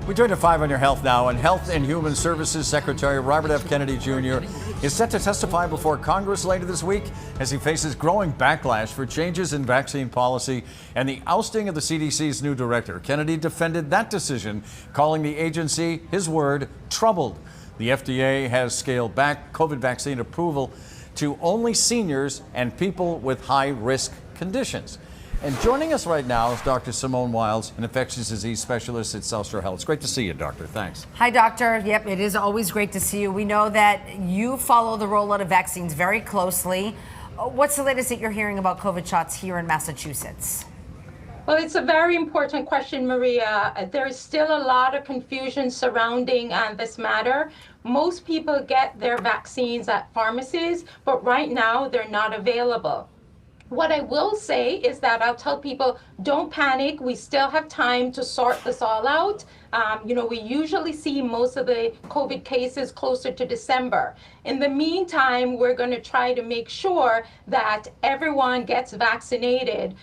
We turn to 5 on your health now, and Health and Human Services Secretary Robert F. Kennedy Jr. is set to testify before Congress later this week as he faces growing backlash for changes in vaccine policy and the ousting of the CDC's new director. Kennedy defended that decision, calling the agency, his word, troubled. The FDA has scaled back COVID vaccine approval to only seniors and people with high-risk conditions. And joining us right now is Dr. Simone Wiles, an infectious disease specialist at South Shore Health. It's great to see you, Doctor. Thanks. Hi, Doctor. Yep, it is always great to see you. We know that you follow the rollout of vaccines very closely. What's the latest that you're hearing about COVID shots here in Massachusetts? Well, it's a very important question, Maria. There is still a lot of confusion surrounding this matter. Most people get their vaccines at pharmacies, but right now they're not available. What I will say is that I'll tell people, don't panic. We still have time to sort this all out. We usually see most of the COVID cases closer to December. In the meantime, we're going to try to make sure that everyone gets vaccinated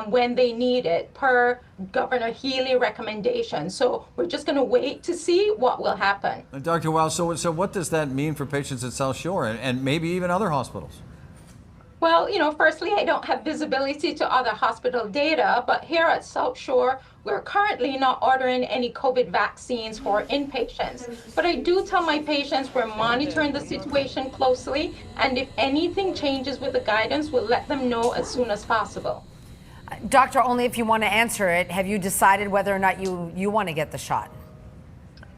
when they need it, per Governor Healy recommendation. So we're just going to wait to see what will happen. Dr. Wiles, so what does that mean for patients at South Shore and maybe even other hospitals? Well, firstly, I don't have visibility to other hospital data, but here at South Shore, we're currently not ordering any COVID vaccines for inpatients. But I do tell my patients we're monitoring the situation closely, and if anything changes with the guidance, we'll let them know as soon as possible. Doctor, only if you want to answer it, have you decided whether or not you want to get the shot?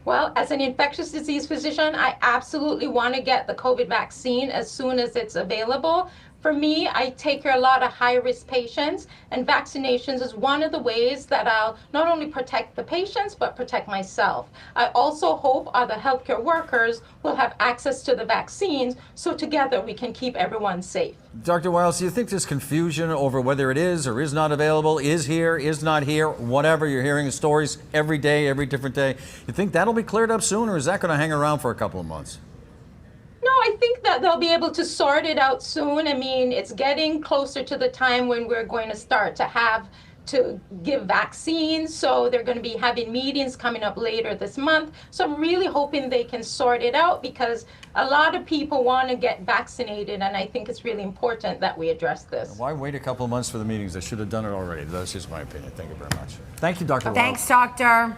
Well, as an infectious disease physician, I absolutely want to get the COVID vaccine as soon as it's available. For me, I take care of a lot of high-risk patients, and vaccinations is one of the ways that I'll not only protect the patients, but protect myself. I also hope other healthcare workers will have access to the vaccines, so together we can keep everyone safe. Dr. Wiles, do you think this confusion over whether it is or is not available, is here, is not here, whatever, you're hearing stories every day, every different day, you think that'll be cleared up soon, or is that going to hang around for a couple of months? No, I think that they'll be able to sort it out soon. I mean, it's getting closer to the time when we're going to start to give vaccines. So they're going to be having meetings coming up later this month. So I'm really hoping they can sort it out, because a lot of people want to get vaccinated, and I think it's really important that we address this. Why wait a couple of months for the meetings? They should have done it already. That's just my opinion. Thank you very much. Thank you, Dr. Wiles. Thanks, Doctor.